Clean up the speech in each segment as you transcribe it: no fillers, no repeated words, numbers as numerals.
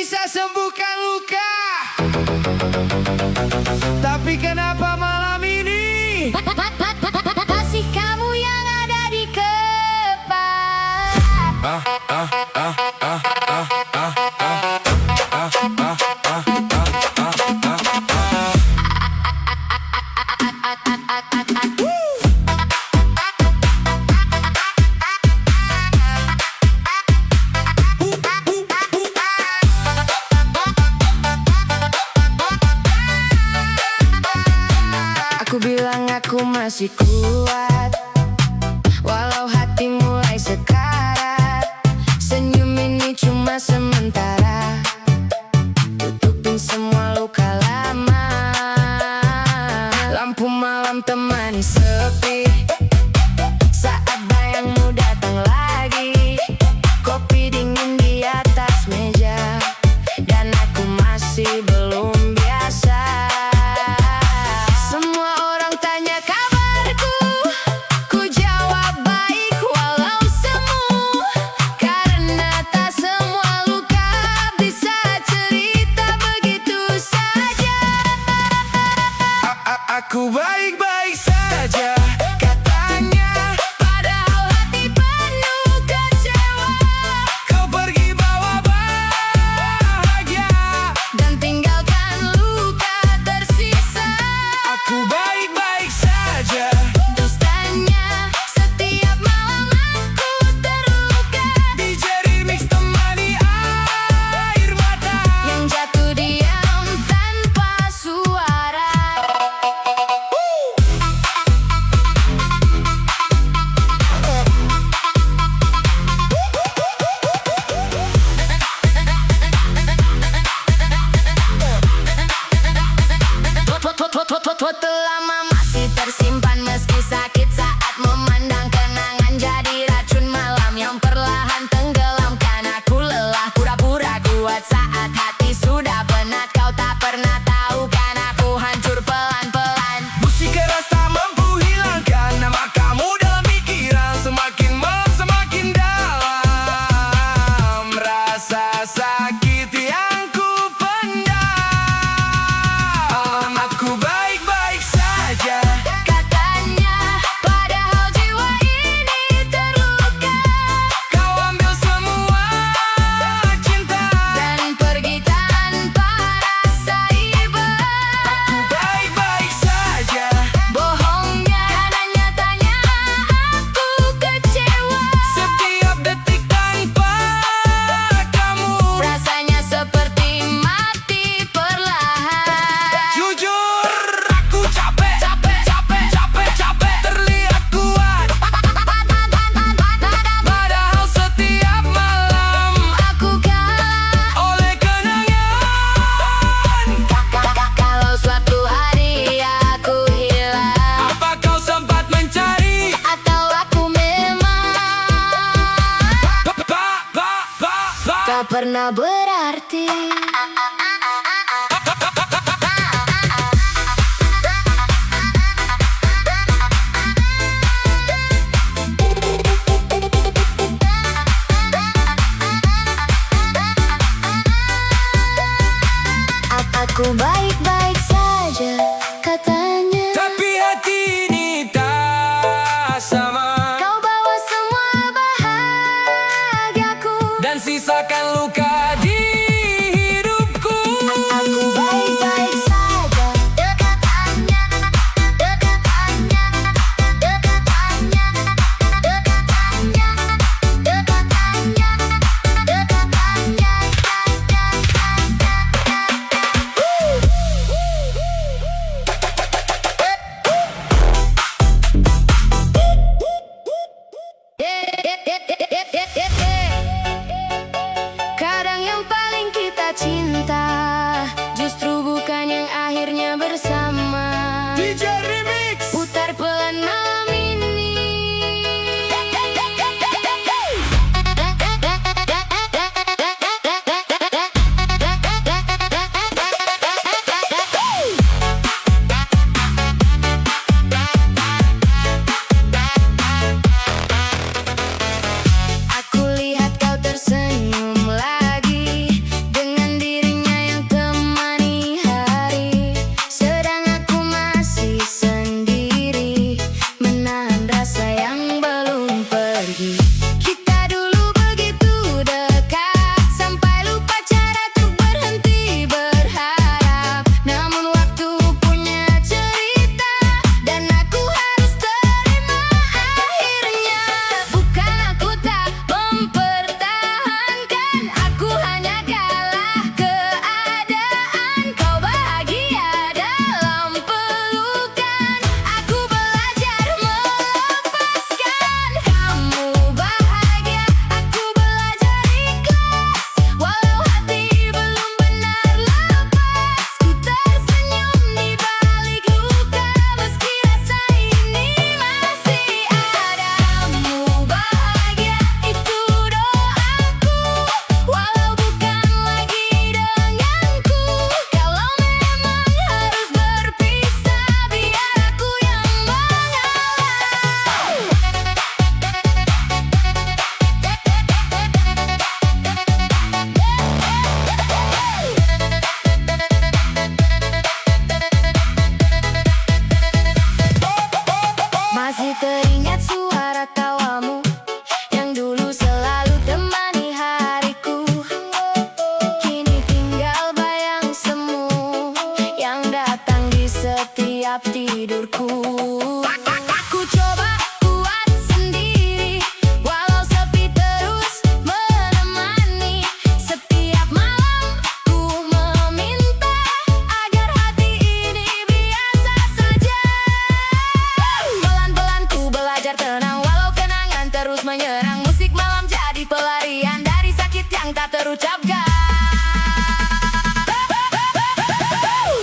bisa sembuhkan luka. Tapi kenapa malam ini masih kamu yang ada di kepala. Aku bilang aku masih kuat, walau hati mulai sekarat. Senyum ini cuma sementara, tutupin semua luka lama. Lampu malam temani sepi, saat bayangmu datang lagi. Kopi dingin di atas meja, dan aku masih belum biasa. Semua orang tanya kabarku, ku jawab baik walau semu. Karena tak semua luka bisa cerita begitu saja. Aku baik-baik saja, katanya, Padahal hati penuh kecewa, kau pergi bawa bahagia, dan tinggalkan luka tersisa. aku baik-baik saja. Dustanya, setiap malam aku terluka. DJ Remix temani air mata Yang jatuh diam tanpa suara. Foto lama masih tersimpan meski sakit saat memandang kenangan jadi racun malam yang perlahan tenggelamkan aku. Lelah pura-pura kuat saat hati sudah penat. Kau tak pernah tahu kan aku hancur pelan-pelan. musik keras tak mampu hilangkan nama kamu dalam pikiran. Semakin dalam rasa sakit yang ku pendam. Aku baik-baik saja, Katanya, padahal jiwa ini terluka, kau ambil semua cinta. dan pergi tanpa rasa iba. Aku baik-baik saja, Bohongnya dan nyatanya aku kecewa. setiap detik tanpa kamu. Rasanya seperti mati perlahan. Jujur, aku capek terlihat kuat. Padahal setiap malam Aku kalah. oleh kenangan. Kalau suatu hari aku hilang, Apa kau sempat mencari? atau aku memang tak pernah berarti. Aku baik-baik saja, katanya. Tapi hati ini tak sama, Kau bawa semua bahagiaku, dan sisakan luka di hidupku. aku baik-baik saja, katanya. setiap tidurku. Aku coba buat sendiri, walau sepi terus menemani. Setiap malam ku meminta agar hati ini biasa saja. Pelan-pelan ku belajar tenang walau kenangan terus menyerang. Musik malam jadi pelarian dari sakit yang tak terucapkan.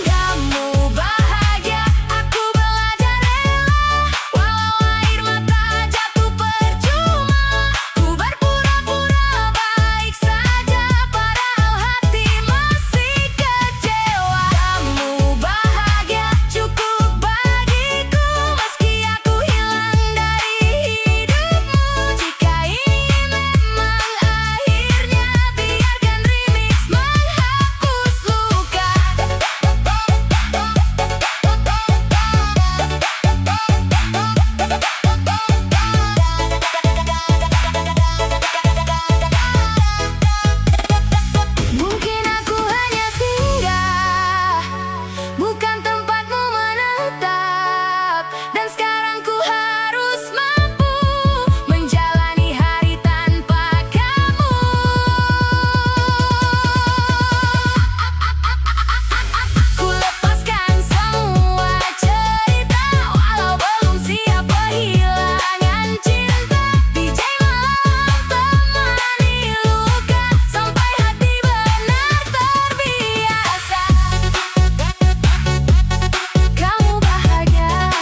Kamu bahagia, aku belajar rela. Walau air mata jatuh percuma, ku berpura-pura baik saja, padahal hati masih kecewa. Kamu bahagia cukup bagiku, meski aku hilang dari hidupmu. Jika ini memang akhirnya, biarkan remix menghapus luka. Mungkin aku hanya singgah, bukan tempatmu menetap. Dan sekarang ku harus mampu menjalani hari tanpa kamu. Ku lepaskan semua cerita, walau belum siap kehilangan cinta. DJ malam temani luka, sampai hati benar terbiasa. Kamu bahagia,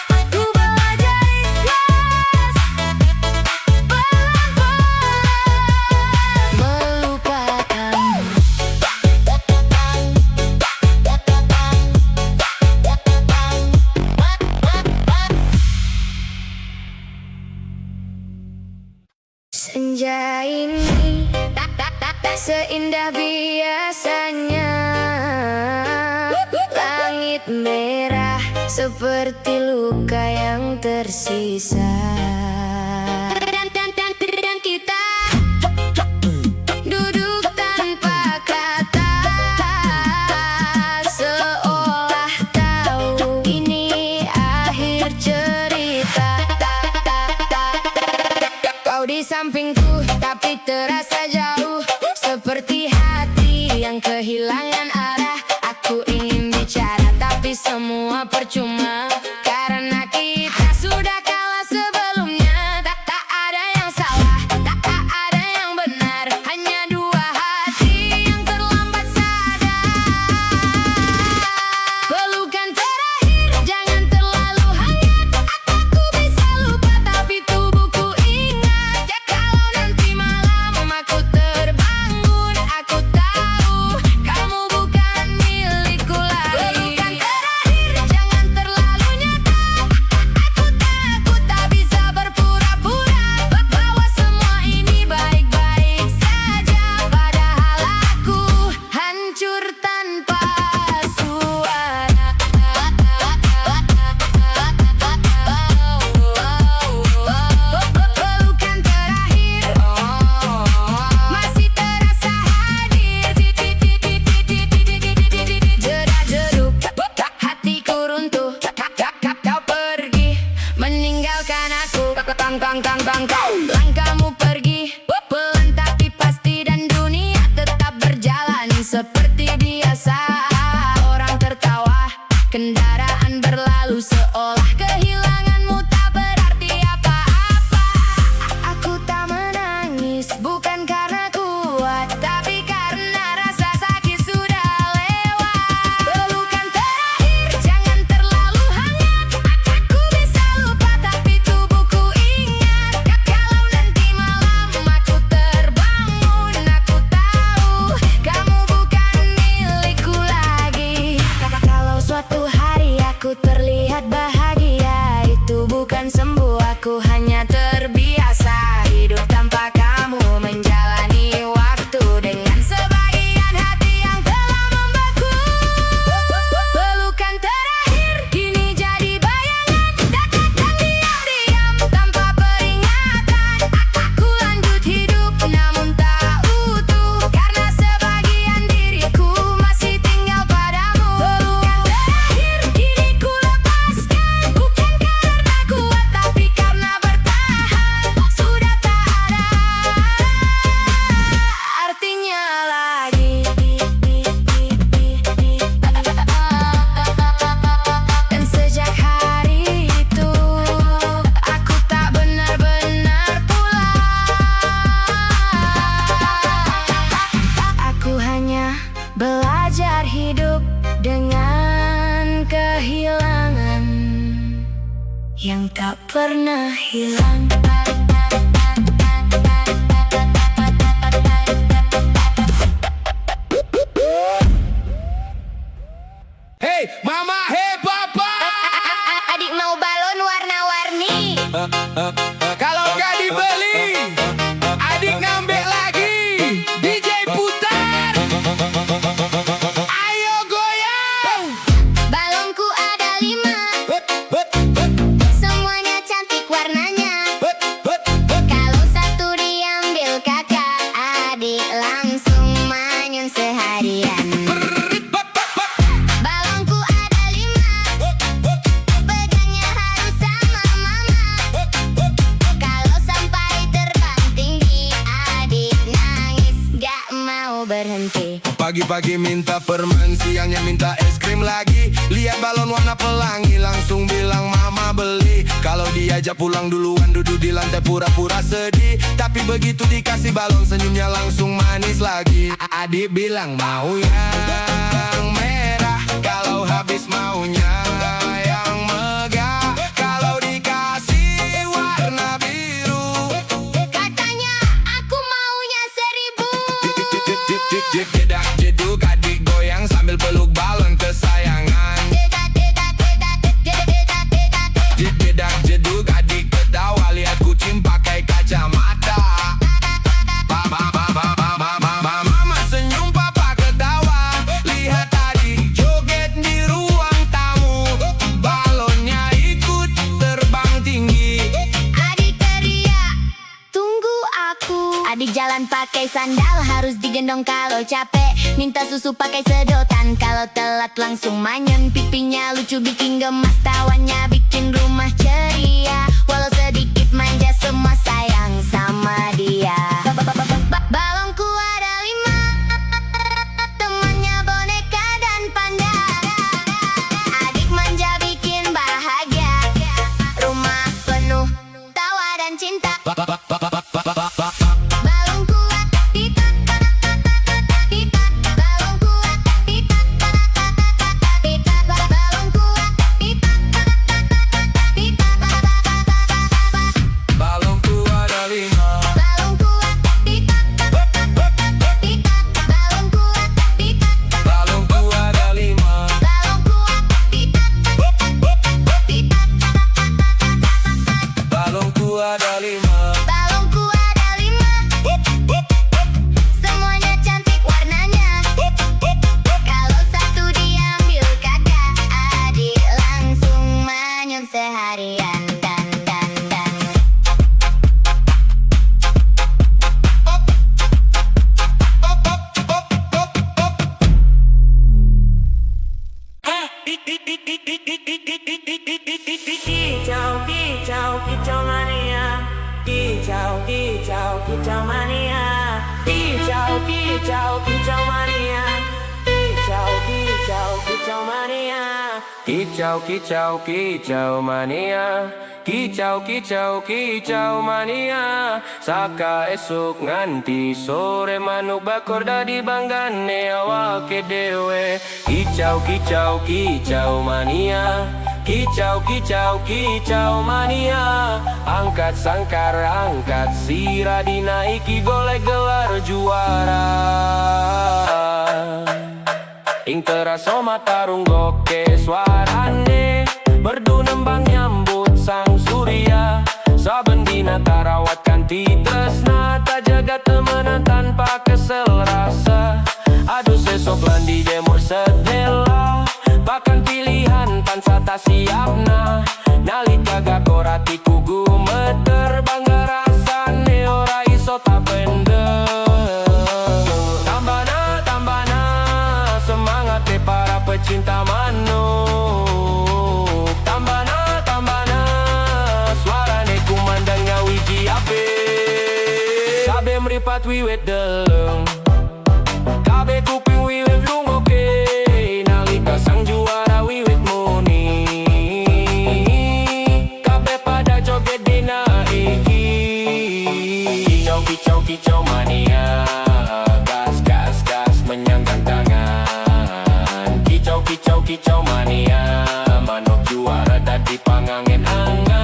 aku belajar ikhlas, pelan-pelan melupakanmu. Senja ini tak seindah biasanya. Langit merah seperti luka yang tersisa. Dan kita duduk tanpa kata, seolah tahu ini akhir cerita. Kau di sampingku tapi terasa jauh, seperti hati yang kehilangan arah. Aku ingin bicara tapi semua percuma, karena kita sudah kalah sebelumnya. Tak ada yang salah, tak ada yang benar, hanya dua hati yang terlambat sadar. Pelukan terakhir jangan terlalu hangat. Aku bisa lupa tapi tubuhku ingat. Ya kalau nanti malam aku terbangun, aku tahu kamu bukan milikku lagi. Pelukan terakhir jangan terlalu nyata. Aku takut tak bisa berpura-pura bahwa semua ini baik-baik saja, padahal aku hancur tanpa suara. Pelukan terakhir masih terasa hadir. Jedak-jeduk hatiku runtuh, kau pergi meninggalkan aku. Langkahmu pergi pelan tapi pasti, dan dunia tetap berjalan seperti biasa. Orang tertawa, kendaraan berlalu, seolah kehilanganmu tak berarti apa-apa. Aku tak menangis bukan karena kuat, tapi karena rasa sakit sudah lewat. Pelukan terakhir jangan terlalu hangat. Aku bisa lupa tapi tubuhku ingat. Kalau nanti malam aku terbangun, aku tahu kamu bukan milikku lagi. Kalau suatu hari aku terlihat bahagia, yang tak pernah hilang. Hey mama, hey papa, Adik mau balon warna-warni. kalau gak dibeli, adik ngambek lagi. DJ putar, ayo goyang. Balonku ada 5, semuanya cantik warnanya. Kalau satu diambil kakak, adik langsung manyun seharian. Balonku ada 5, pegangnya harus sama mama. Kalau sampai terbang tinggi, adik nangis gak mau berhenti. Pagi-pagi minta permen, siangnya minta es krim lagi. Lihat balon warna pelangi, langsung bilang mama beli. Kalau diajak pulang duluan, duduk di lantai pura-pura sedih. Tapi begitu dikasih balon, senyumnya langsung manis lagi. Adik bilang mau yang merah, kalau habis maunya yang megah. Kalau dikasih warna biru, Katanya aku maunya 1000. jedak jeduk adik goyang sambil peluk balon kesayangan. Jedak jeduk adik ketawa lihat kucing pakai kacamata. Mama senyum papa ketawa, lihat adik joget di ruang tamu. Balonnya ikut terbang tinggi. Adik teriak, tunggu aku. Adik jalan pakai sandal, harus digendong kalau capek. Minta susu pakai sedotan, kalau telat langsung manyun. Pipinya lucu bikin gemas, tawanya bikin rumah ceria. Walau sedikit manja, semua sayang sama dia. Balonku ada 5, temannya boneka dan panda. Adik manja bikin bahagia, rumah penuh tawa dan cinta. Balon kuat, pitak, pitak, balon kuat, pitak, pitak, balon kuat, pitak, pitak, Balonku ada 5. balon kuat, pitak, pitak, balon kuat, pitak, Balonku ada 5. balon kuat, pitak, pitak, Balonku ada 5. balonku ada 5, semuanya cantik warnanya. Kalau satu diambil kakak, adik langsung manyun seharian. Dan Kicau, kicau, kicau mania. Kicau, kicau, kicau mania. Kicau, kicau, kicau mania. Kicau, kicau, kicau mania. Kicau, kicau, kicau mania. Kicau, kicau, kicau mania. Saka esuk nganti sore manuk bakor dadi banggane awake dewe. Kicau, kicau, kicau mania. Kicau, kicau, kicau mania. Angkat sangkar, angkat sirah, dinaiki golek gelar juara. Ing terasa matarung goke suarane, merdu nembang nyambut sang surya. Saben dina tarawat kanti tresna, tak jaga temenan tanpa kesel rasa. Aduh sesok landi jemur sedela, bahkan pilihan tansa tak siapna. Nalika gakorati kugu meter, bangga rasane ora iso tak bender. Tambana, tambana, semangat para pecinta manuk. Tambana, tambana, suarane kumandangnya wiji ape. Sabe meripat wiwit deleng, kabe kuping wiwit lungoke. Nalika sang juara wiwit muni, kabe pada joget dina iki. Kicau, kicau, kicau mania. Gas, gas, gas menyangkan tangan. Kicau, kicau, kicau mania. Manuk juara tadi pangangen angan.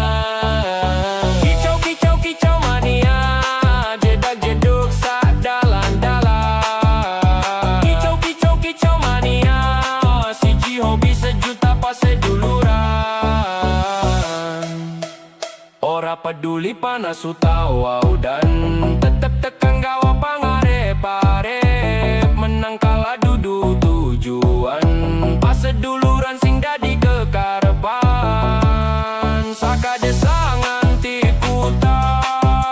peduli panas utawa udan, tetep tekan gawa pangarep-arep, menang kalah dudu tujuan, pas seduluran sing dadi kekarepan. Sakadesa nganti kuta,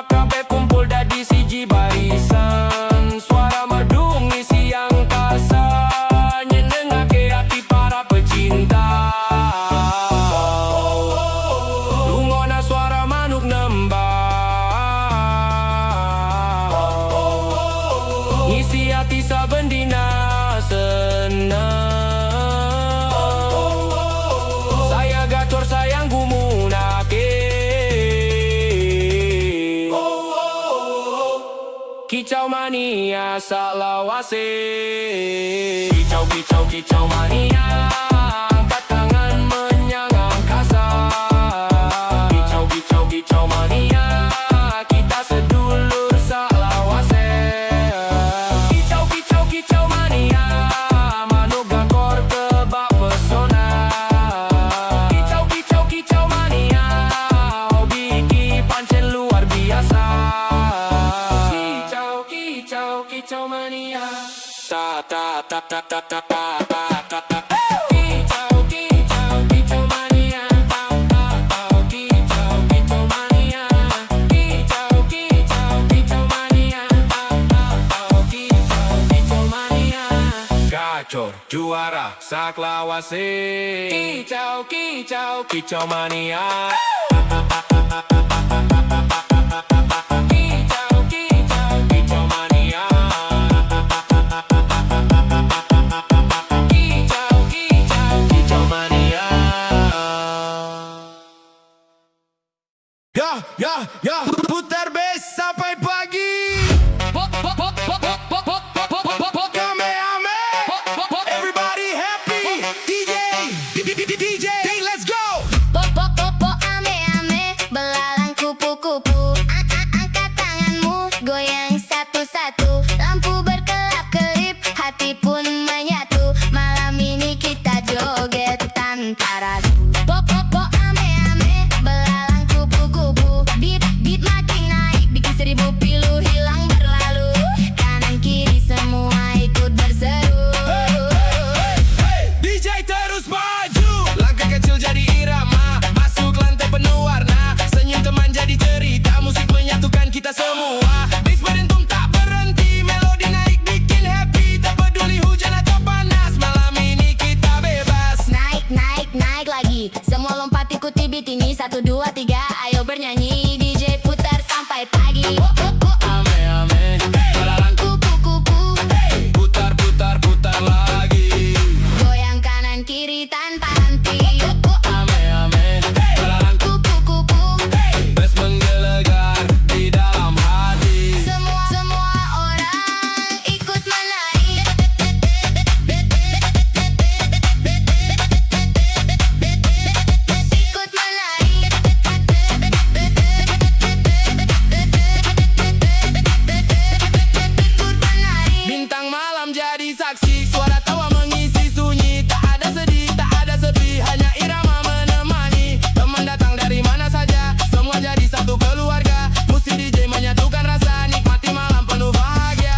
kabeh kumpul dadi siji barisan, suara merdu ngisi angkasa, nyenengake hati para pecinta. Lungona suara manuk nembang, ngisi hati saben dina seneng. Saya gacor sayang gumunake, kicau mania salawase. Kicau kicau kicau mania, angkat tangan menyang angkasa. Kicau kicau kicau mania, kita sedulur salawase. Kicau kicau kicau mania, manuk gakor tebak pesona. Kicau kicau kicau mania, hobi iki pancen luar biasa. Kicau kicau kicau mania, ta ta ta ta ta ta ta ta ta ta. Kicau kicau kicau mania, ta ta ta. Kicau kicau mania, kicau kicau kicau mania, ta ta ta. Kicau kicau mania, gacor juara saklawase. Kicau kicau kicau mania. Kicau kicau kicau mania. Kicau kicau kicau mania. Ya, putar bass sampai pagi. Kamehame, everybody happy. DJ, let's go. Po ame-ame, belalang kupu-kupu. Angkat tanganmu, goyang satu-satu. Lampu berkelap-kelip, hati pun menyatu. Malam ini kita joget tanpa ragu. Po ame-ame, belalang kupu-kupu. Beat makin naik, bikin 1000 pilu hilang berlalu. Kanan kiri semua ikut berseru. DJ terus maju, langkah kecil jadi irama, masuk lantai penuh warna, senyum teman jadi cerita, musik menyatukan kita semua. Bass berentung tak berhenti, melodi naik bikin happy, tak peduli hujan atau panas, malam ini kita bebas. Naik lagi. Semua lompat ikuti beat ini. 1, 2, 3, ayo bernyanyi. DJ putar sampai pagi. Ame-ame, belalang Kupu-kupu, putar lagi. goyang kanan kiri tanpa henti. Ame-ame, belalang Kupu-kupu, bass menggelegar di dalam hati. semua orang ikut menari. Ikut menari. Ikut menari. Bintang malam jadi saksi, suara tawa mengisi sunyi. Tak ada sedih, tak ada sepi, hanya irama menemani. Teman datang dari mana saja, semua jadi satu keluarga. Musik DJ menyatukan rasa, nikmati malam penuh bahagia.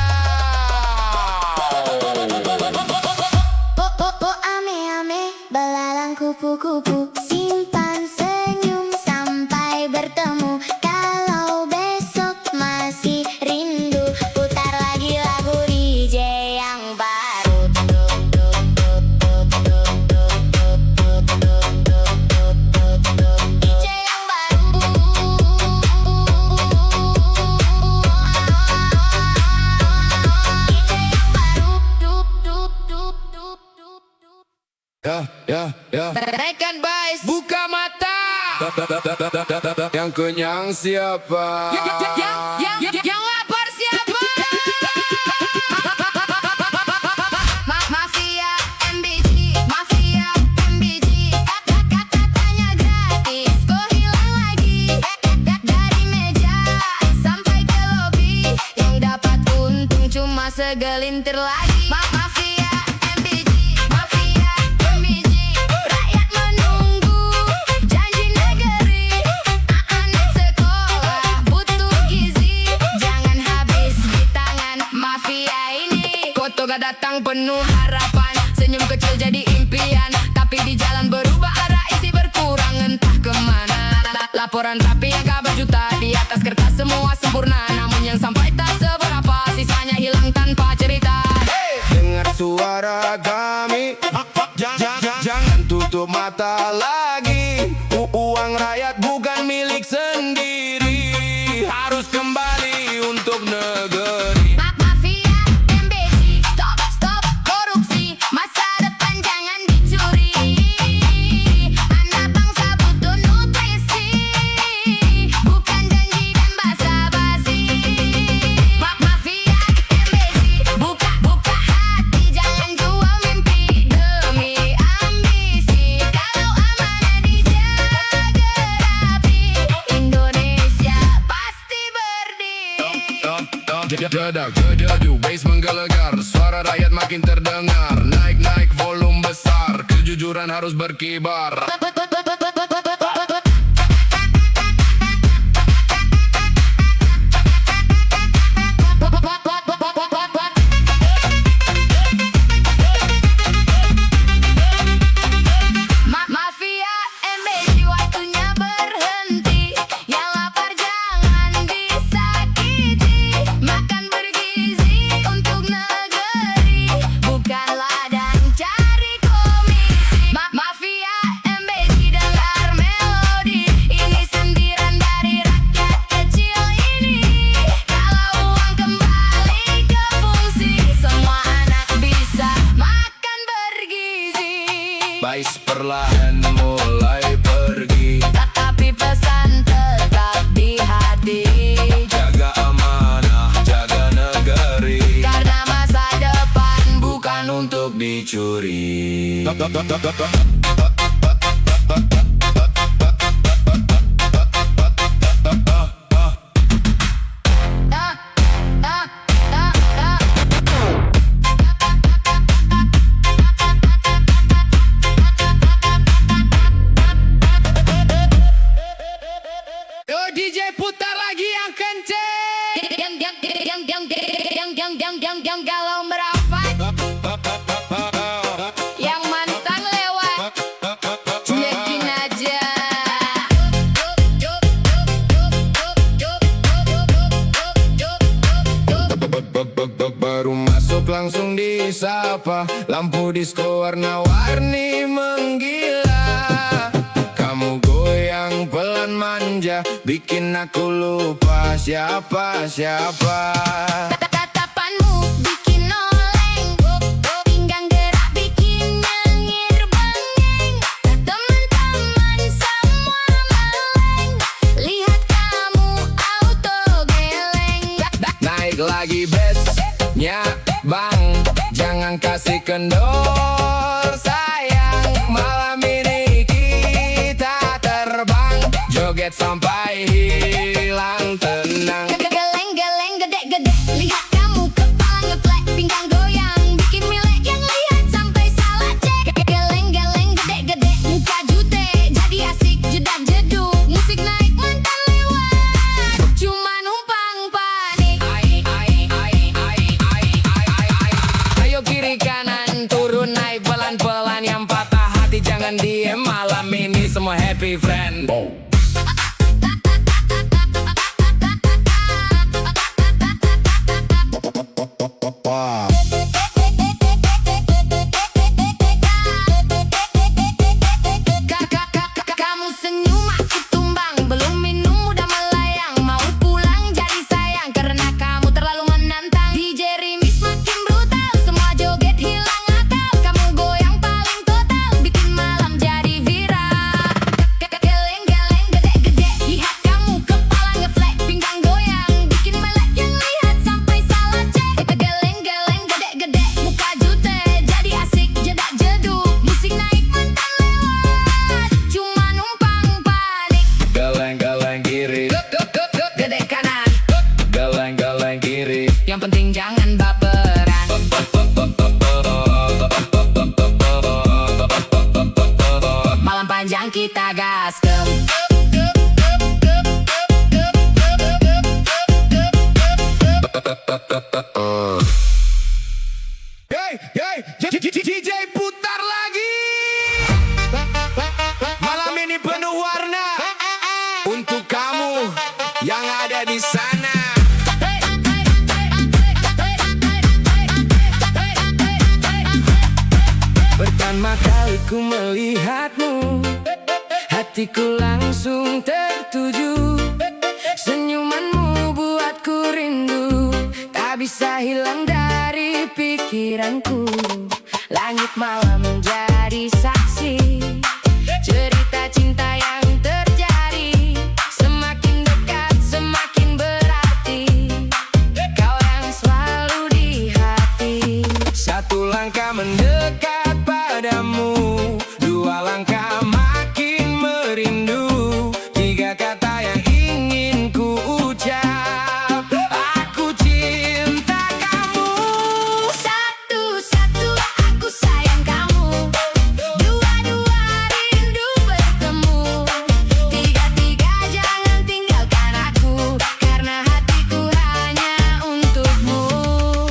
Po ame-ame, belalang kupu-kupu. Simpan senyum sampai bertemu. Kalau besok masih rindu, putar lagi lagu DJ yang baru. DJ yang baru. DJ yang baru. Ya. Rekan Bais, Buka mata. Yang kenyang siapa? yang lapar siapa? Mafia MBG, Mafia MBG. Katanya gratis, kok hilang lagi? Dari meja sampai ke lobi, yang dapat untung cuma segelintir lagi. Mafia MBG, Mafia MBG. Rakyat menunggu janji negeri, anak sekolah. laporan rapi yang kabar juta. Di atas kertas semua sempurna, namun yang sampai tak seberapa, sisanya hilang tanpa cerita. Dengar suara kami, jangan tutup mata lagi. Uang rakyat bukan milik sendiri, harus kembali untuk negeri. Mafia MBC, stop korupsi, masa depan jangan dicuri. Anak bangsa butuh nutrisi, bukan janji dan basa-basi. Mafia MBC, buka hati, jangan jual mimpi demi ambisi. Kalau amanah dijaga rapi, Indonesia pasti berdiri. Dedak gedadu, bass menggelegar, suara rakyat makin terdengar. Naik volume besar, kejujuran harus berkibar. Mafia MBC, waktunya berhenti. Yang lapar jangan disakiti. Makan bergizi untuk negeri, bukan ladang cari komisi. Mafia MBC, dengar melodi ini, sentiran dari rakyat kecil ini. Kalau uang kembali ke fungsi, semua anak bisa makan bergizi. Bass perlahan mulai pergi, Tapi pesan tetap di hati, jaga amanah, jaga negeri, karena masa depan bukan untuk dicuri. Yo DJ putar lagi yang kenceng. yang galau merapat, yang mantang lewat, cuekin aja. Baru masuk langsung disapa, lampu disco warna-warni menggila. Kamu goyang pelan manja, bikin aku lupa siapa. Tatapanmu bikin oleng, pinggang gerak bikin nyengir bengeng. Teman-teman semua meleng, lihat kamu auto geleng. Naik lagi bassnya bang, jangan kasih kendor sayang. Malam ini kita terbang, joget sampai hilang tenang. Geleng-geleng gede-gede, lihat kamu kepala ngeflat, pinggang goyang bikin milek yang lihat sampai salah cek. Geleng-geleng gede-gede, muka jute jadi asik, jedak jeduk, musik naik mantan lewat, cuma numpang panik. Ayo kiri kanan turun naik pelan-pelan, yang patah hati jangan diem. Malam ini semua happy friend. Kamu senyum aku tumbang, belum minum udah melayang. Mau pulang jadi sayang, karena kamu terlalu menantang. DJ remix makin brutal, semua joget hilang akal. Kamu goyang paling total, bikin malam jadi viral. Pertama kali ku melihatmu, hatiku langsung tertuju. Senyumanmu buatku rindu, tak bisa hilang dari pikiranku. Langit malam menjadi saksi cerita cinta yang terjadi. Semakin dekat semakin berarti, kau yang selalu di hati. Satu langkah mendekat padamu, dua langkah makin merindu, tiga kata yang ingin ku ucap, aku cinta kamu. Satu-satu aku sayang kamu, dua-dua rindu bertemu, tiga-tiga jangan tinggalkan aku, karena hatiku hanya untukmu.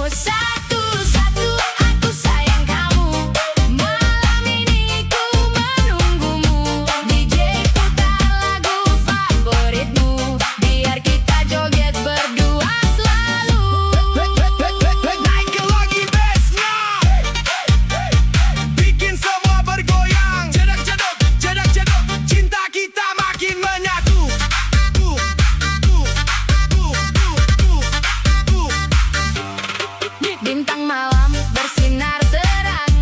Satu-satu aku sayang kamu, malam ini ku menunggumu. DJ putar lagu favoritmu, biar kita joget berdua selalu. Naikin lagi bassnya, bikin semua bergoyang. Jedok jedok jedok jedok, cinta kita makin menyatu. Bintang malam bersinar terang,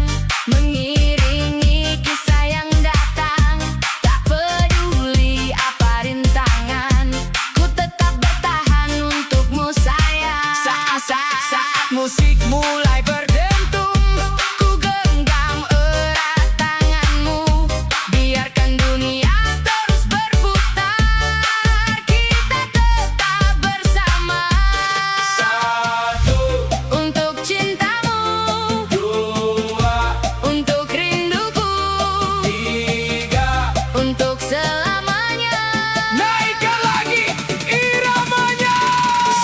mengiringi kisah yang datang. Tak peduli apa rintangan, ku tetap bertahan untukmu sayang. Saat musik mulai berdentum, Ku genggam erat tanganmu, biarkan dunia terus berputar, kita tetap bersama. satu, Untuk cintamu, dua, untuk rinduku, tiga. untuk selamanya. Naikkan lagi iramanya.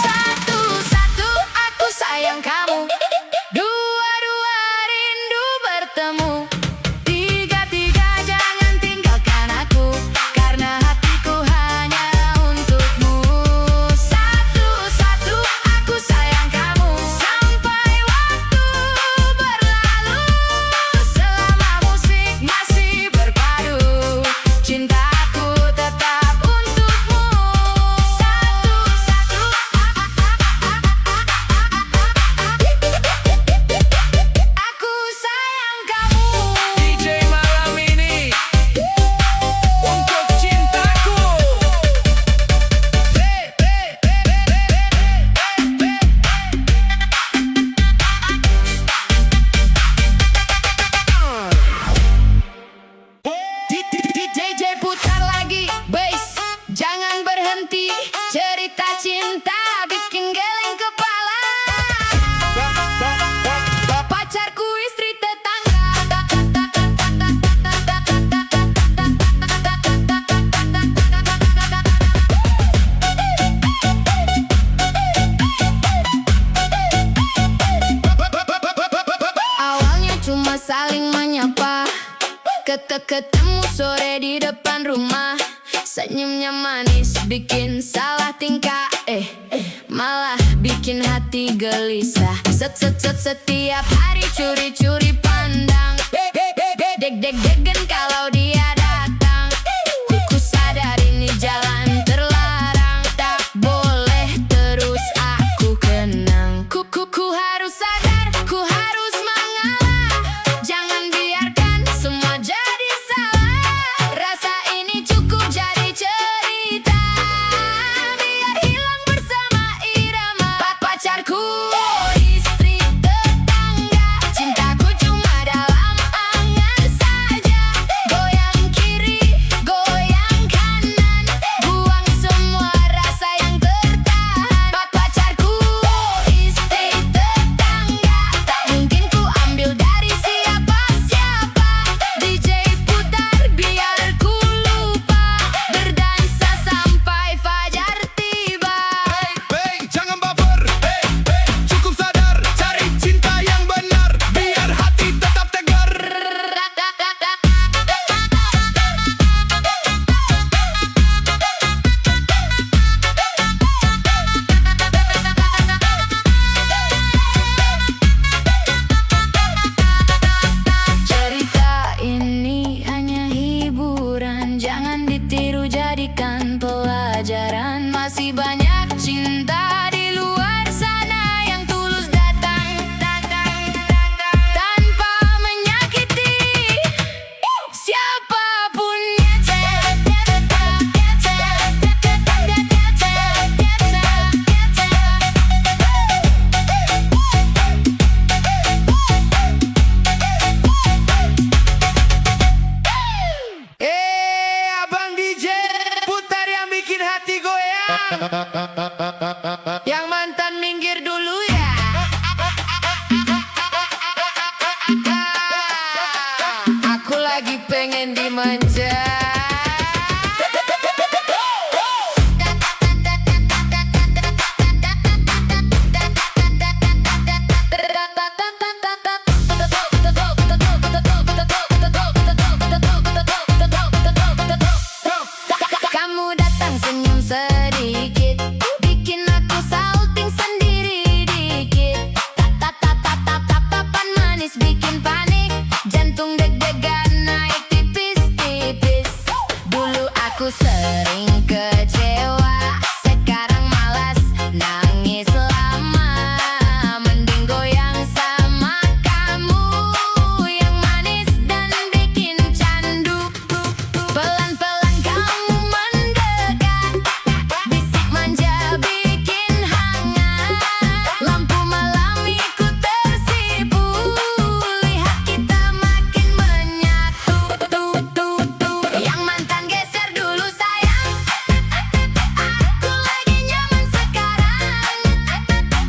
Satu-satu aku sayang kamu, dua-dua rindu bertemu, tiga-tiga jangan tinggalkan aku, karena hatiku hanya untukmu. Satu-satu aku sayang kamu, sampai waktu berlalu, selama musik masih berpadu, cintaku tetap untukmu. Satu-satu aku sayang kamu. DJ malam ini untuk cintaku. DJ putar lagi bass, jangan berhenti, cerita cinta bikin geleng kepala. Pacarku istri tetangga. Awalnya cuma saling menyapa, ketemu sore di depan rumah. Senyumnya manis bikin salah tingkah, malah bikin hati gelisah. Setiap hari curi-curi pandang, deg-deg-degan kalau dia datang. Ku sadar ini jalan terlarang, tak boleh terus aku kenang. Ku harus sadar, ku harus mengalah, jangan biarkan semua jadi salah. Rasa ini cukup jadi cerita, biar hilang bersama irama. Pacarku istri tetangga, cintaku cuma dalam angan saja. Goyang Yang mantan minggir dulu ya. Aku lagi pengen dimanja. Kamu datang senyum sedikit, bikin aku salting sendiri dikit. Tatapan manis bikin panik, jantung deg-degan naik tipis-tipis. Dulu aku sering kecewa, sekarang malas nangis lama. Mending goyang sama kamu yang manis dan bikin candu. Pelan-pelan kamu mendekat, bisik manja bikin hangat. Lampu malam ikut tersipu, lihat kita makin menyatu. Yang mantan geser dulu sayang, aku lagi nyaman sekarang.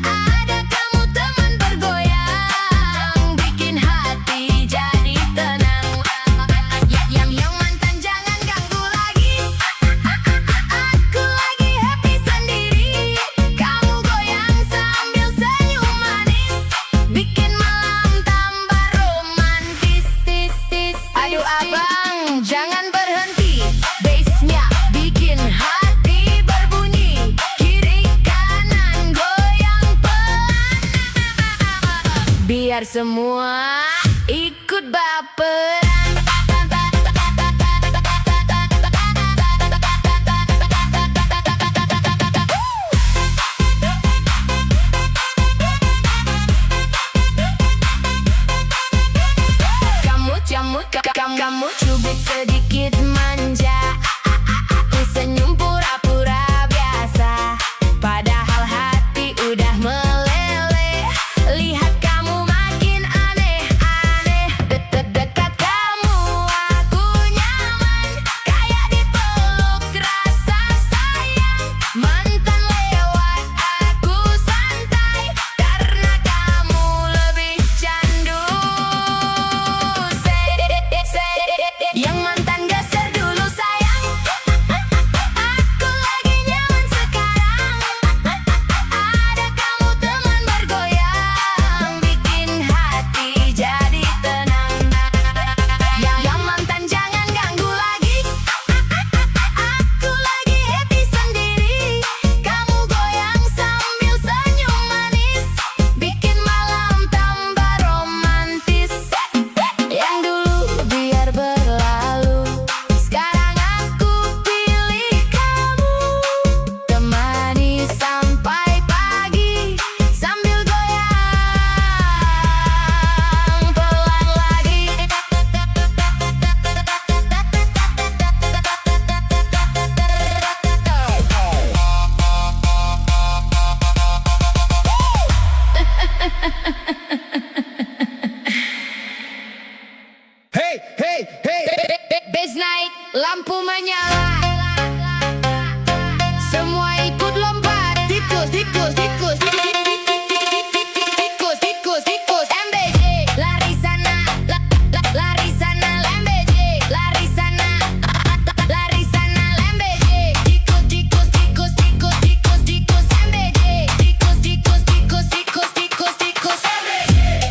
Ada kamu teman bergoyang, bikin hati jadi tenang. Yang mantan jangan ganggu lagi, aku lagi happy sendiri. Kamu goyang sambil senyum manis, bikin malam tambah romantis. Aduh abang, jangan berhenti, bassnya bikin hati berbunyi. Kiri kanan goyang pelan, biar semua ikut baperan. Kamu cubit sedikit manja, aku senyum pura-pura biasa, padahal hati udah meleleh. Lihat kamu makin aneh-aneh, dekat kamu aku nyaman, kayak dipeluk rasa sayang. Mantan lewat aku santai, karena kamu lebih candu. Yang mantan geser dulu sayang, aku lagi nyaman sekarang. Ada kamu teman bergoyang, bikin hati jadi tenang. Yang mantan jangan ganggu lagi, aku lagi happy sendiri. Kamu goyang sambil senyum manis, bikin malam tambah romantis. Yang dulu biar berlalu, sekarang aku pilih kamu. Temani sampai pagi, sambil goyang pelan lagi. Hey, hey, hey. Bass naik, lampu menyala, semua ikut lompat. Tikus, tikus, tikus, tikus, tikus, tikus. MBJ, lari sana, lari sana. MBJ, lari sana, lari sana. MBJ, tikus, tikus, tikus, tikus, tikus, tikus. MBJ, tikus, tikus, tikus, tikus, tikus, tikus.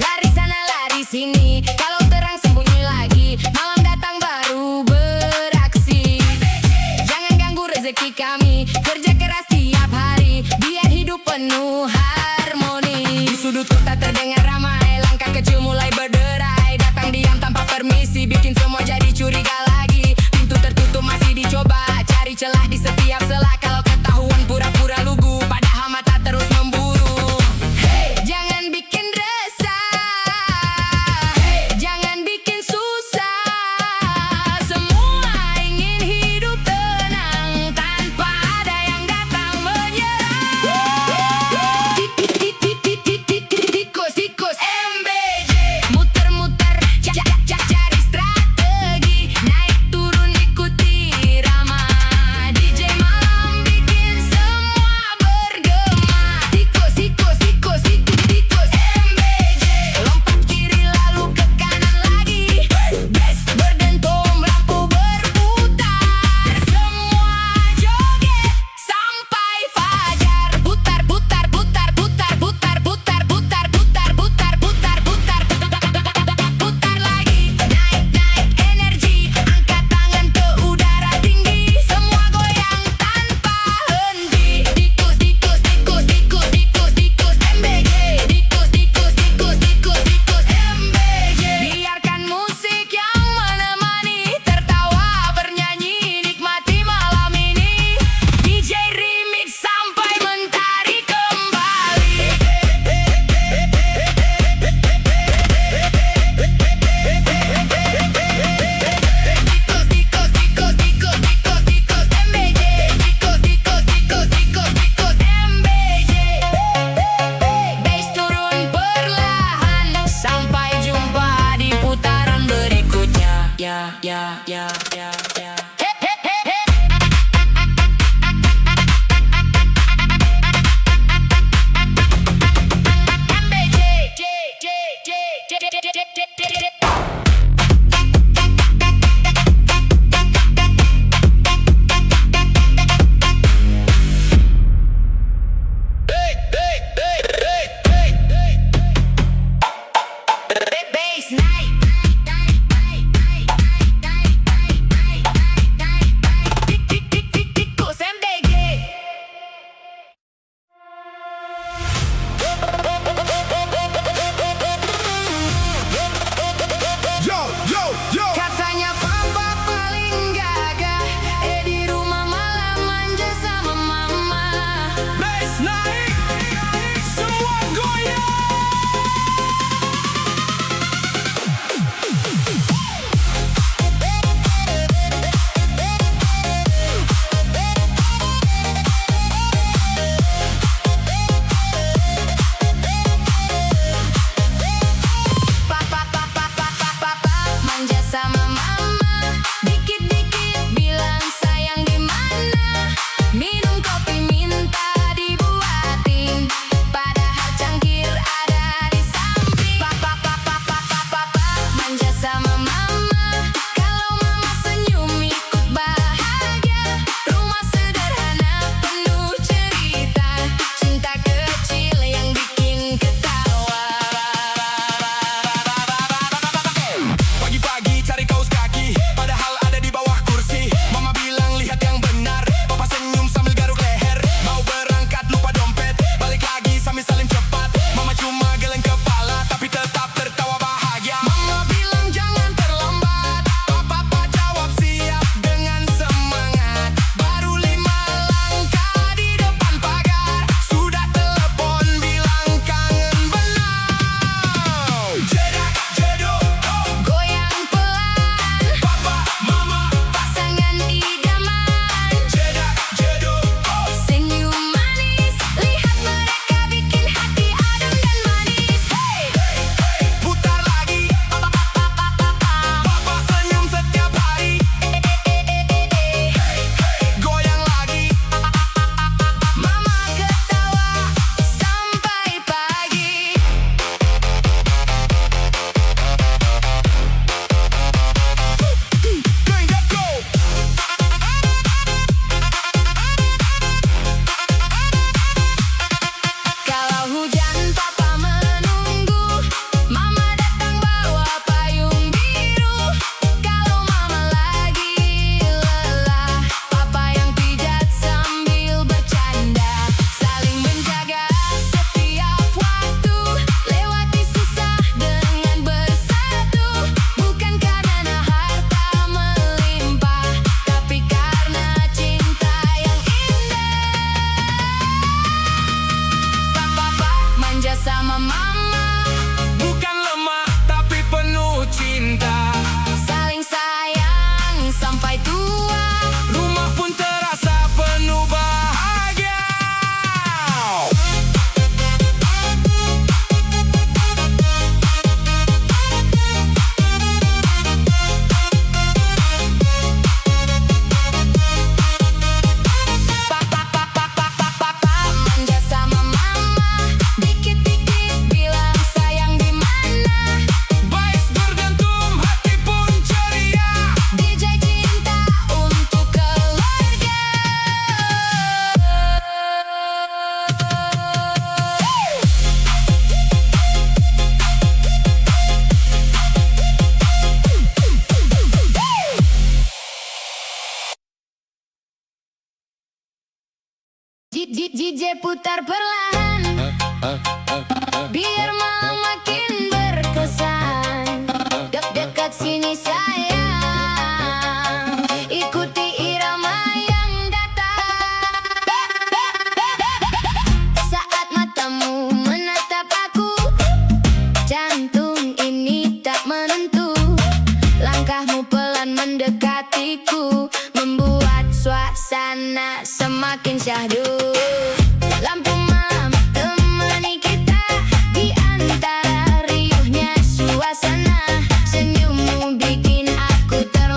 Lari sana, lari sini, kalau terang sembunyi lagi, malam datang baru beraksi. Jangan ganggu rezeki kami, kerja keras tiap hari, biar hidup penuh harmoni. Di sudut kota terdengar ramai, langkah kecil mulai berderai. Datang diam tanpa permisi, bikin semua jadi curiga lagi. Pintu tertutup masih dicoba, cari celah di setiap celah. Kalau ketahuan pura-pura lugu, padahal mata terus memburu. Hey, jangan bikin resah, hey, jangan bikin susah. Semua ingin hidup tenang, tanpa ada yang datang menyerang. Tikus, tikus, MBJ, muter-muter, cari strategi. Bass night. Tikus MBG. Yo, yo, yo. Katanya papa paling gagah, di rumah malah manja sama mama. Bass naik, semua goyang. Papa manja sama mama, dikit-dikit bilang sayang di mana. Minum kopi minta dibuatin, padahal cangkir ada di samping. Papa manja sama mama, kalau mama senyum ikut bahagia. Rumah sederhana penuh cerita, cinta kecil yang bikin ketawa. Pagi-pagi cari kaos kaki, padahal ada di bawah kursi. Mama bilang lihat yang benar, papa senyum sambil garuk leher. Mau berangkat lupa dompet, balik lagi sambil salim cepat. Mama cuma geleng kepala, tapi tetap tertawa bahagia. Mama bilang jangan terlambat, papa jawab siap dengan semangat. Baru 5 langkah di depan pagar, sudah telepon bilang kangen benar. Jedak jeduk, oh. Goyang pelan, Papa, mama, pasangan idaman. jedak jeduk, oh. Senyum manis, lihat mereka bikin hati adem dan manis. Hey, Putar lagi, papa senyum setiap hari. Goyang lagi, mama ketawa sampai pagi. going that go. Kalau hujan papa menunggu, mama datang bawa payung biru. Kalau mama lagi lelah, papa yang pijat sambil bercanda. Saling menjaga setiap waktu, lewati susah dengan bersatu. Bukan karena harta melimpah, tapi karena cinta yang indah. Papa manja sama mama, Bukan lemah tapi penuh cinta. saling sayang sampai tua. Rumah pun terasa penuh bahagia. Papa manja sama mama, dikit-dikit bilang sayang di mana. Bass berdentum, hati pun ceria. DJ cinta untuk keluarga. DJ putar perlahan, biar malam makin berkesan. Dekat sini sayang, ikuti irama yang datang. Saat matamu menatap aku, jantung ini tak menentu. Langkahmu pelan mendekatiku, membuat suasana semakin syahdu. Lampu malam temani kita di antara riuhnya suasana. Senyummu bikin aku terlena.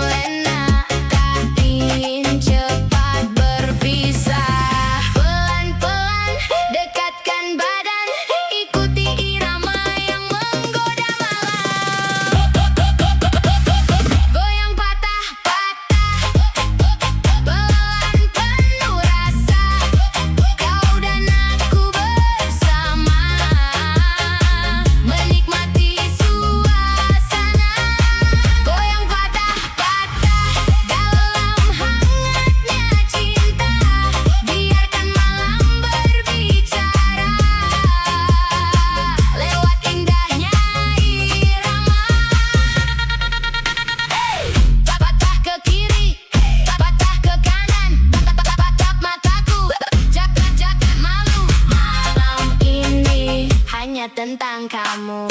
kamu.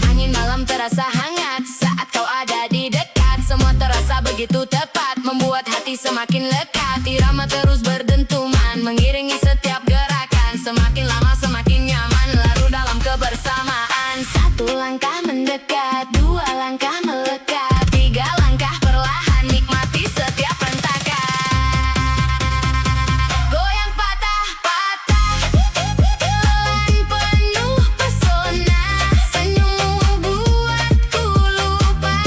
Angin malam terasa hangat saat kau ada di dekat. Semua terasa begitu tepat, membuat hati semakin lekat. Irama terus berdentuman, mengiringi setiap gerakan. Semakin lama semakin nyaman, larut dalam kebersamaan. Satu langkah mendekat, dua langkah melekat, tiga langkah perlahan, nikmati setiap rentakan. Goyang patah-patah, telan penuh pesona. Senyummu buatku lupa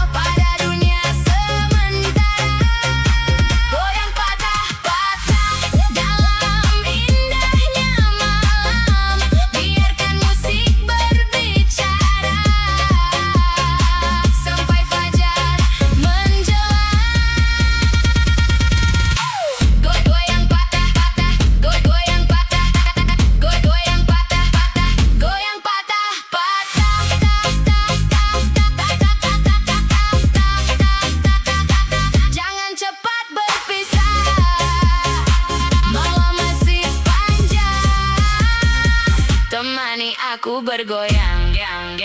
pada dunia sementara. Goyang patah-patah dalam indahnya malam. Biarkan musik berbicara sampai fajar menjelang. Goyang patah-patah, goyang patah-patah, goyang patah-patah, goyang patah-patah. Jangan cepat berpisah, malam masih panjang. Temani aku bergoyang, yang.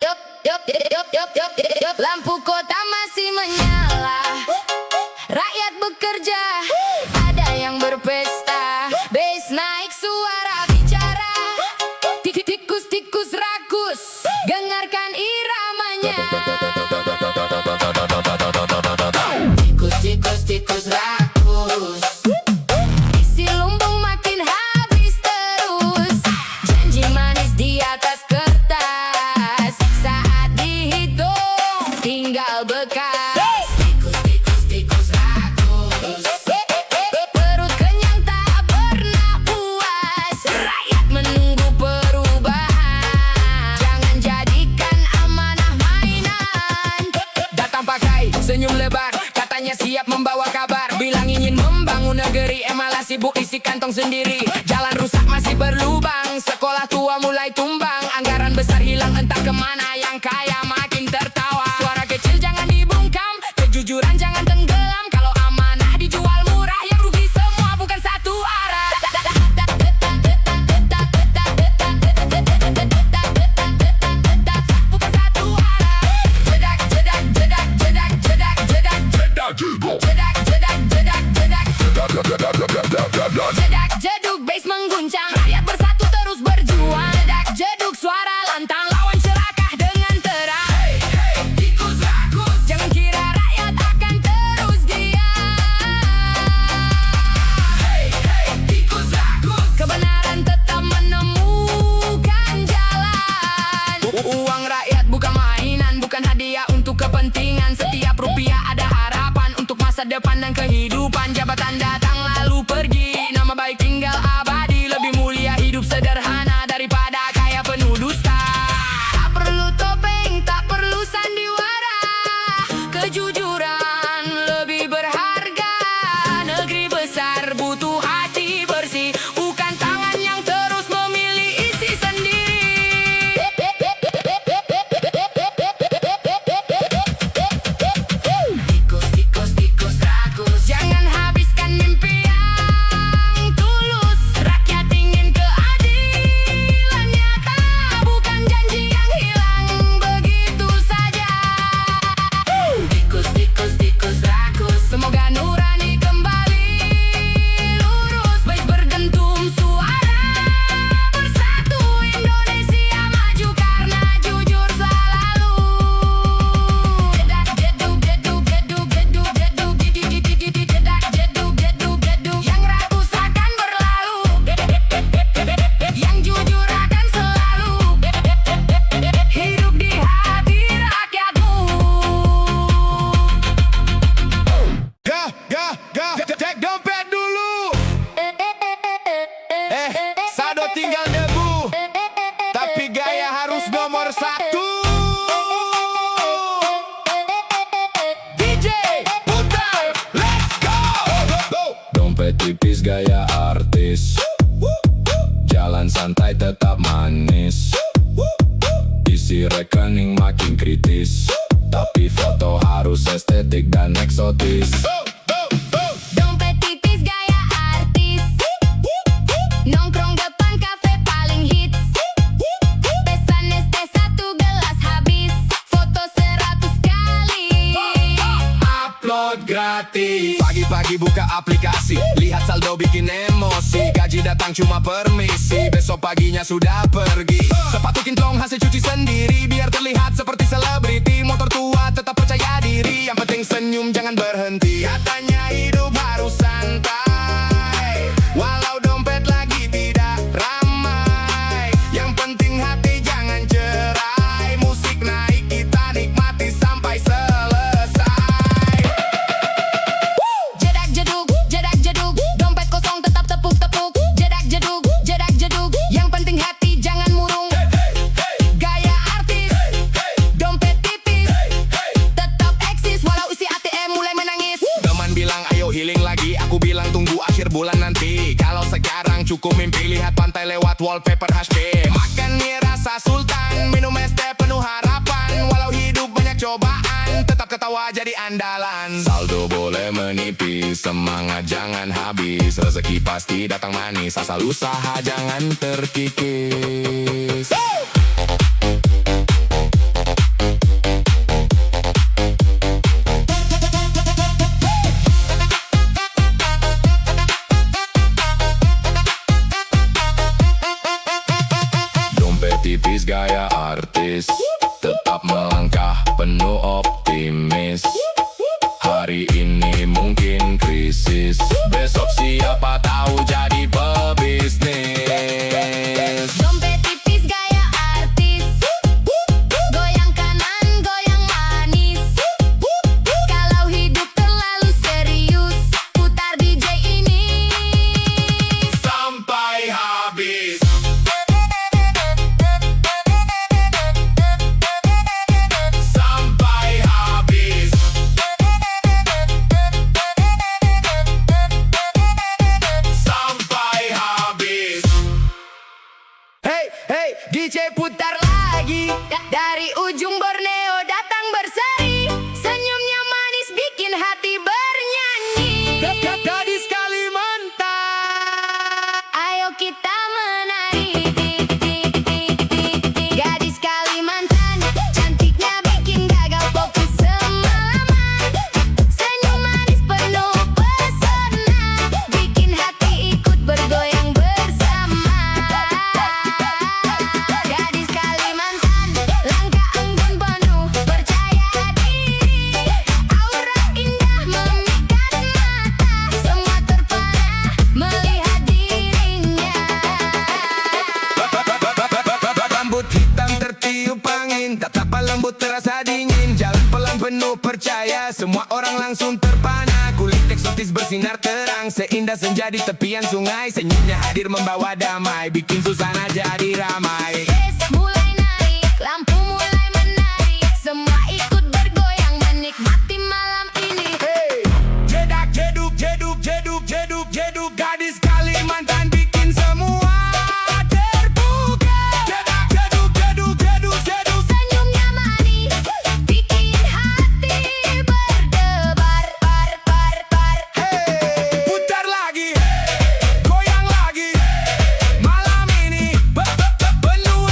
Yup. Lampu kota masih menyala, rakyat bekerja, ada yang berpesta. Bass naik, suara bicara, tikus-tikus rakus, dengarkan iramanya. Tikus rakus, isi lumbung makin habis terus. Janji manis di atas kertas, saat dihitung tinggal bekas. Tikus rakus, perut kenyang tak pernah puas. Rakyat menunggu perubahan, jangan jadikan amanah mainan. Datang pakai senyum lebar, katanya siap membawa kabar. Bilang ingin membangun negeri, malah sibuk isi kantong sendiri. Jalan rusak masih berlubang, sekolah tua mulai tumbang. Anggaran besar hilang entah kemana, yang kaya makin tertawa. Suara kecil jangan dibungkam, kejujuran jangan tenggelam. Kalau amanah dijual murah, yang rugi semua bukan satu arah. Bukan satu arah. Jedak jeduk, bass mengguncang, rakyat bersatu terus berjuang. Jedak jeduk, kritis, tapi foto harus estetik dan eksotis. Dompet tipis gaya artis, nongkrong depan kafe paling hits. Pesan es satu gelas habis, foto 100 kali. Upload gratis. Pagi-pagi buka aplikasi, lihat saldo bikin emosi. Gaji datang cuma permisi, besok paginya sudah pergi. Sepatu kintlong hasil cuci sendiri, biar terlihat seperti selebriti. Motor tua tetap percaya diri, yang penting senyum jangan berhenti. Katanya hidup harus santai, walau dompet lagi tidak ramai. Yang penting hati jangan cerai, musik naik kita nikmati sampai selesai. Jedak jeduk, dompet kosong tetap tepuk-tepuk. Jedak jeduk, yang penting hati jangan murung. Gaya artis, dompet tipis, tetap eksis walau isi ATM mulai menangis. Teman bilang ayo healing lagi, aku bilang tunggu akhir bulan nanti. Kalau sekarang cukup mimpi lihat pantai lewat wallpaper HP. Makan mie rasa sultan, minum es teh penuh harapan. Walau hidup banyak cobaan, tetap ketawa jadi andalan. Saldo boleh menipis, semangat jangan habis. Rezeki pasti datang manis, asal usaha jangan terkikis. Dompet tipis gaya artis, tetap melangkah penuh optimis. Hari ini mungkin krisis, besok siapa tahu jadi pebisnis. Dompet tipis gaya artis, goyang kanan goyang manis. Kalau hidup terlalu serius, putar DJ ini Sampai habis. Sampai habis. Sampai habis. Hey, hey, DJ putar lagi. dari ujung Borneo datang berseri. Senyumnya manis bikin hati bernyanyi. Gadis Kalimantan. Ayo kita menari. Gadis Kalimantan, cantiknya bikin gagal fokus semalaman. Senyum manis penuh pesona, bikin hati ikut bergoyang bersama. Gadis Kalimantan, langkah anggun penuh percaya diri. Aura indah memikat mata, semua terpana melihat dirinya. Rambut hitam tertiup angin, tatapan lembut terasa dingin. Jalan pelan penuh percaya, semua orang langsung terpana. Kulit eksotis bersinar terang, seindah senja di tepian sungai. Senyumnya hadir membawa damai, bikin suasana jadi ramai. Bass mulai naik, lampu mulai menarik. Semua ikut bergoyang menikmati malam ini. Hey, jedak jeduk jeduk jeduk jeduk jeduk. Gadis Kalimantan bikin semua terbuka. Jedak jeduk jeduk jeduk jeduk. Senyumnya manis, bikin hati berdebar. Hey, putar lagi, goyang lagi. Malam ini penuh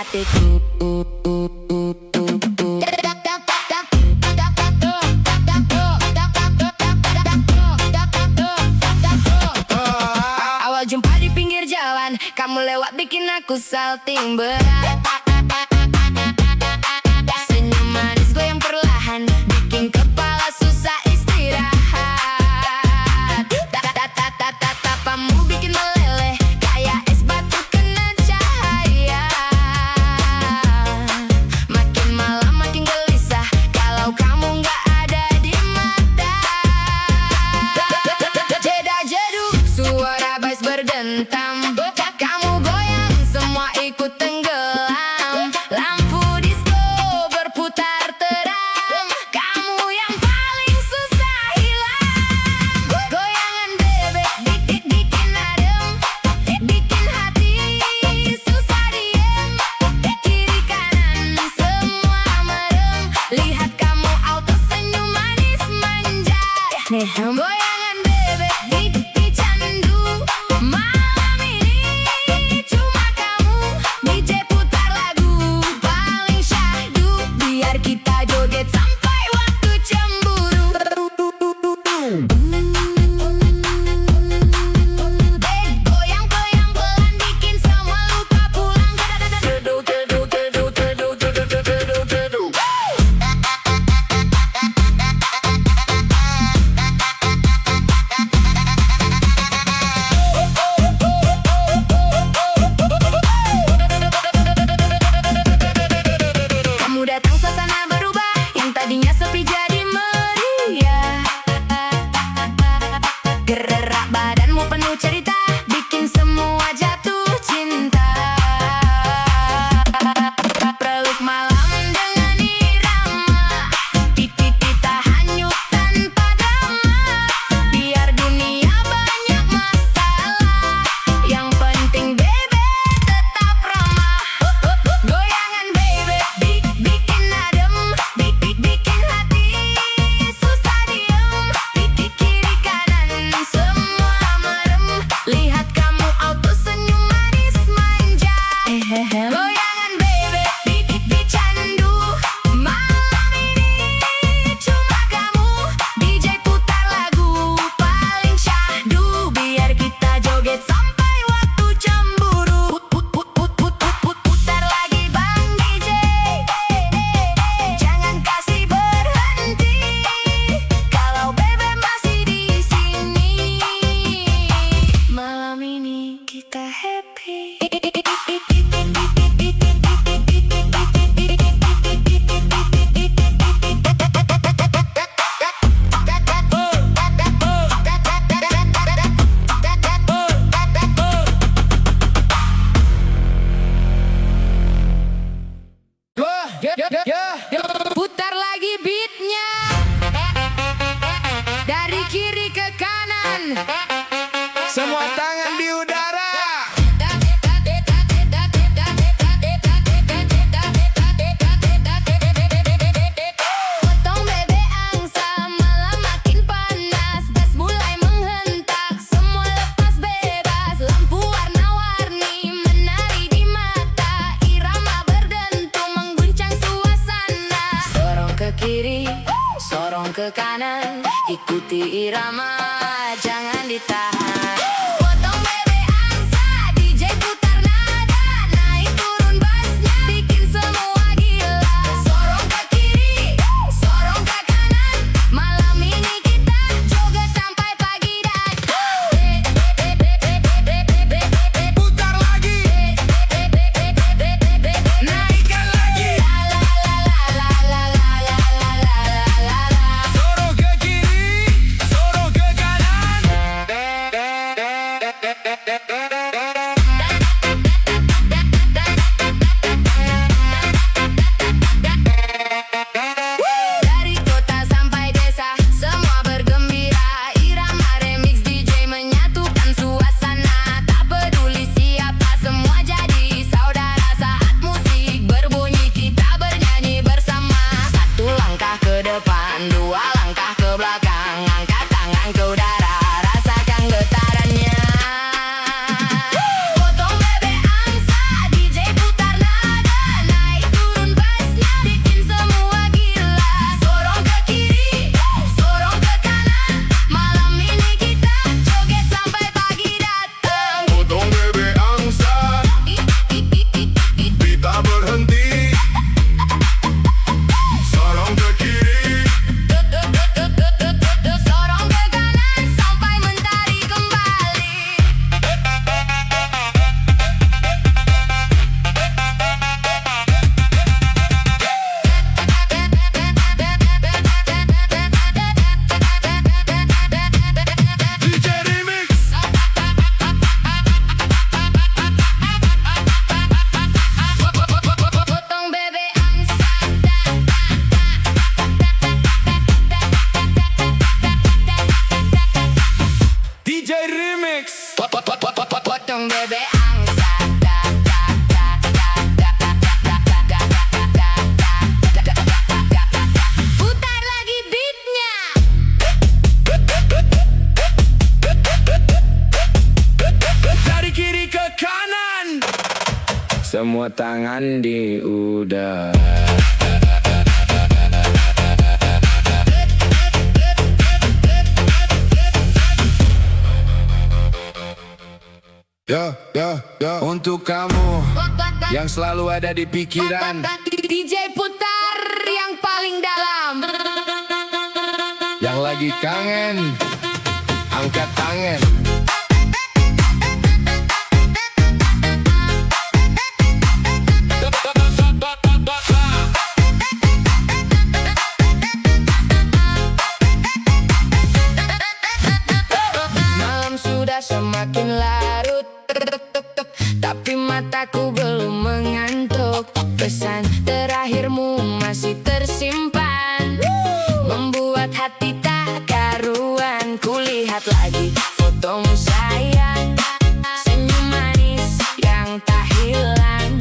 hatiku. Awal jumpa di pinggir jalan, kamu lewat bikin aku salting berat. Senyum manis goyang perlahan, bikin kepala susah istirahat. Tatapamu bikin meleleh, kayak es batu kena cahaya. Makin malam makin gelisah, kalau kamu nggak ada di mata. Jeda-jedu, suara bass berdentam, kamu goyang, semua ikut tenggelam. Lampu disco berputar terang, kamu yang paling susah hilang. Goyangan bebek bikin adem, bikin hati susah diem. Kiri kanan semua merem, lihat kamu auto senyum manis manja. Goyangan bebek candu, malam ini cuma kamu. DJ putar lagu paling syahdu, biar kita joget sampai waktu cemburu. Goyang-goyang pelan bikin semua luka pulang. Kamu datang suasana berubah, yang tadinya sepi jadi meriah. Gerak badanmu penuh cerita, bikin semua jatuh cinta. Peluk malam dengan irama, kita hanyut tanpa drama. Biar dunia banyak masalah, yang penting bebek tetap ramah. Goyangan bebek bikin adem, bikin hati susah diem. Kiri kanan semua merem, lihat kamu auto senyum manis manja. Goyangan bebek candu, malam ini cuma kamu. DJ putar lagu paling syahdu, biar kita joget sampai waktu cemburu. Putar lagi bang DJ, jangan kasih berhenti. Kalau bebek masih di sini, malam ini kita happy. Putar lagi beatnya, dari kiri ke kanan, Semua tangan di udara. potong bebek angsa, malam makin panas. Gas mulai menghentak, semua lepas bebas. Lampu warna-warni menari di mata, irama berdentum mengguncang suasana. Sorong ke kiri, sorong ke kanan, ikuti irama, jangan ditahan. Potong bebek angsa, DJ putar nada, naik turun bassnya, bikin semua gila. Sorong ke kiri, sorong ke kanan, malam ini kita joget sampai pagi dan Putar lagi. Naikkan lagi. Sorong ke kiri, sorong ke kanan. dari kota sampai desa, semua bergembira. Irama remix DJ menyatukan suasana. Tak peduli siapa, semua jadi saudara. Saat musik berbunyi, kita bernyanyi bersama. Satu langkah ke depan, dua langkah ke belakang. Angkat tangan ke udara, rasakan getarannya. Potong bebek angsa. Putar lagi beatnya. Dari kiri ke kanan, semua tangan di udara. Ya, untuk kamu yang selalu ada di pikiran, DJ putar yang paling dalam. yang lagi kangen, angkat tangan. Malam sudah semakin larut, tapi mataku belum mengantuk. Pesan terakhirmu masih tersimpan, membuat hati tak karuan. Kulihat lagi fotomu sayang, senyum manis yang tak hilang.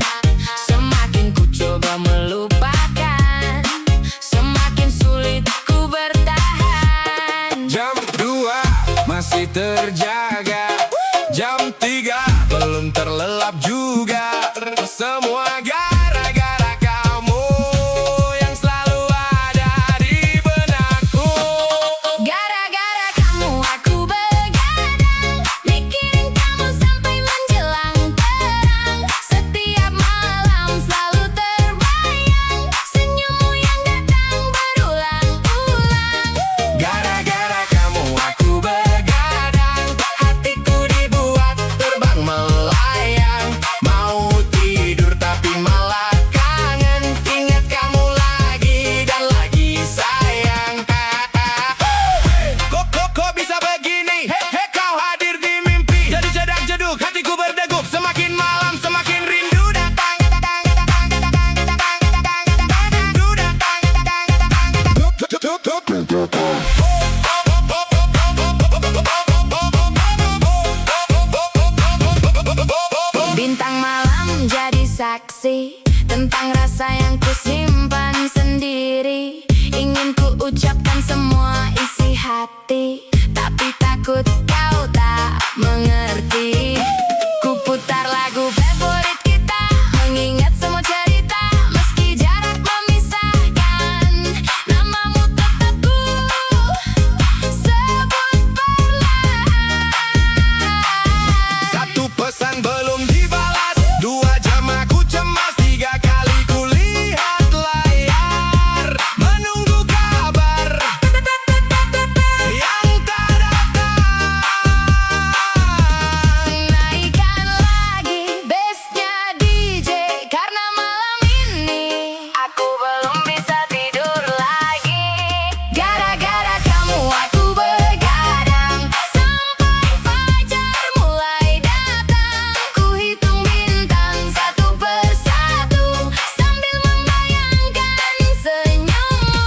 Semakin ku coba melupakan, semakin sulit ku bertahan. Jam 2 masih terjaga, jam 3 belum terlelap juga. Semua gara-gara kamu yang selalu ada di benakku. Gara-gara kamu aku begadang, mikirin kamu sampai menjelang terang. Setiap malam selalu terbayang, senyummu yang datang berulang-ulang. Gara-gara kamu aku begadang, hatiku dibuat terbang melayang. Mau tidur tapi malah kangen, ingat kamu lagi dan lagi sayang. Kok bisa begini? Hei kau hadir di mimpi, jadi jedak jeduk hatiku berdegup. Semakin malam semakin rindu datang. Rindu Bintang malam jadi saksi tentang rasa yang kusimpan sendiri. Ingin ku ucapkan semua isi hati, tapi takut kau tak mengerti. Ku putar lagu favorit kita, mengingat semua cerita. Meski jarak memisahkan, namamu tetap ku sebut perlahan. Satu pesan belum dibalas, 2 jam aku cemas, 3 kali ku lihat layar, menunggu kabar yang tak datang. Naikkan lagi bassnya DJ, karena malam ini aku belum bisa tidur lagi. Gara-gara kamu aku begadang, sampai fajar mulai datang. Ku hitung bintang satu persatu, sambil membayangkan senyummu.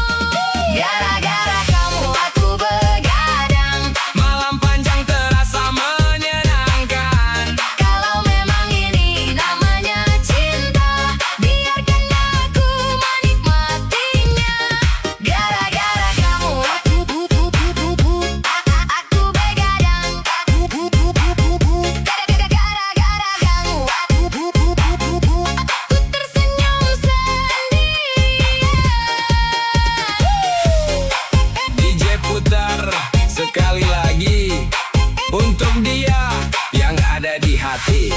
Gara-gara kamu aku begadang, Malam panjang terasa menyenangkan. kalau memang ini namanya cinta, biarkan aku menikmatinya. Gara-gara kamu aku begadang. Gara-gara kamu aku tersenyum sendirian. DJ putar sekali lagi untuk dia yang ada di hati.